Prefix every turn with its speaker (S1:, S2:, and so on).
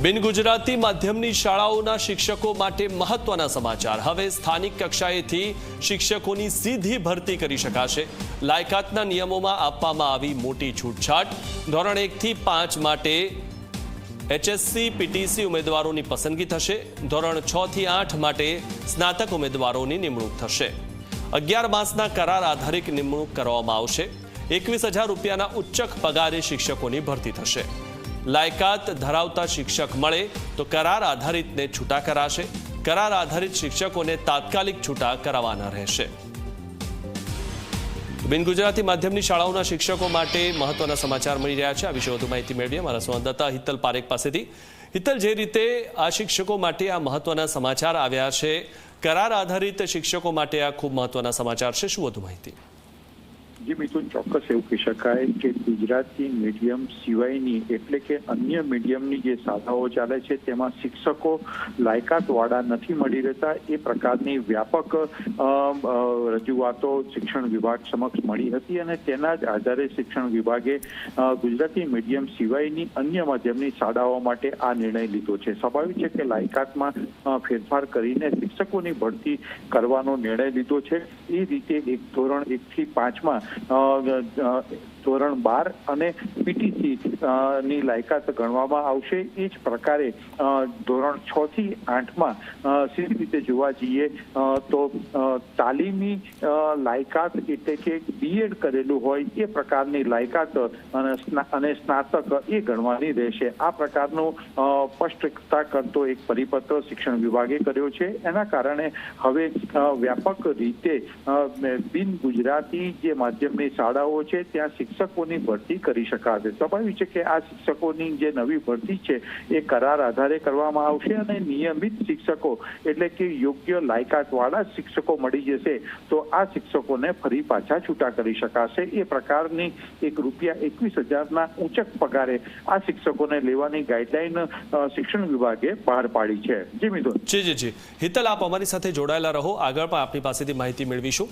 S1: બિન ગુજરાતી માધ્યમની શાળાઓના શિક્ષકો માટે મહત્વના સમાચાર। હવે સ્થાનિક કક્ષાએથી શિક્ષકોની સીધી ભરતી કરી શકાશે। લાયકાતના નિયમોમાં આપવામાં આવી મોટી છૂટછાટ। ધોરણ 1 થી 5 માટે HSC PTC ઉમેદવારોની પસંદગી થશે। ધોરણ 6 થી 8 માટે સ્નાતક ઉમેદવારોની નિમણૂક થશે। 11 માસના કરાર આધારિત નિમણૂક કરવામાં આવશે। 21,000 રૂપિયાના ઉચ્ચ પગારે શિક્ષકોની ભરતી થશે। લાયકાત ધરાવતા શિક્ષક મળે તો કરાર આધારિતને છૂટા કરાશે। કરાર આધારિત શિક્ષકોને તાત્કાલિક છૂટા કરાવવાના રહેશે। બિન ગુજરાતી માધ્યમની શાળાઓના શિક્ષકો માટે મહત્વના સમાચાર મળી રહ્યા છે। આ વિશે વધુ માહિતી મેળવીએ અમારા સંવાદદાતા હિતલ પારેખ પાસેથી। હિતલ, જે રીતે આ શિક્ષકો માટે આ મહત્વના સમાચાર આવ્યા છે, કરાર આધારિત શિક્ષકો માટે આ ખૂબ મહત્વના સમાચાર છે, શું વધુ માહિતી?
S2: જી મિથુન, ચોક્કસ એવું કહી શકાય કે ગુજરાતી મીડિયમ સિવાયની એટલે કે અન્ય મીડિયમની જે શાળાઓ ચાલે છે તેમાં શિક્ષકો લાયકાતવાળા નથી મળી રહેતા। એ પ્રકારની વ્યાપક રજૂઆતો શિક્ષણ વિભાગ સમક્ષ મળી હતી અને તેના જ આધારે શિક્ષણ વિભાગે ગુજરાતી મીડિયમ સિવાયની અન્ય માધ્યમની શાળાઓ માટે આ નિર્ણય લીધો છે। સ્વાભાવિક છે કે લાયકાતમાં ફેરફાર કરીને શિક્ષકોની ભરતી કરવાનો નિર્ણય લીધો છે। એ રીતે ધોરણ 1 થી 5માં ધોરણ 12 અને PTC ની લાયકાત ગણવામાં આવશે। એ જ પ્રકારે ધોરણ 6 થી 8માં સીધી રીતે જોવા જઈએ તો તાલીમી લાયકાત એટલે કે BEd કરેલું હોય એ પ્રકારની લાયકાત અને સ્નાતક એ ગણવાની રહેશે। આ પ્રકારનું સ્પષ્ટતા કરતો એક પરિપત્ર શિક્ષણ વિભાગે કર્યો છે। એના કારણે હવે વ્યાપક રીતે બિન ગુજરાતી જે માધ્યમની શાળાઓ છે ત્યાં શિક્ષકોની ભરતી કરી શકાશે। સ્વાભાવિક છે કે આ શિક્ષકોની જે નવી ભરતી છે એ કરાર આધારે કરવામાં આવશે અને નિયમિત શિક્ષકો એટલે કે યોગ્ય લાયકાતવાળા શિક્ષકો મળી જશે તો આ શિક્ષકોને ફરી પાછા છૂટા કરી શકાશે। એ પ્રકારની એક ₹21,000ના ઉચ્ચ પગારે આ શિક્ષકોને લેવાની ગાઈડલાઈન શિક્ષણ વિભાગે બહાર પાડી છે। જી મિથુન।
S1: જી હિતલ, આપ અમારી સાથે જોડાયેલા રહો, આગળ પણ આપની પાસેથી માહિતી મેળવીશું।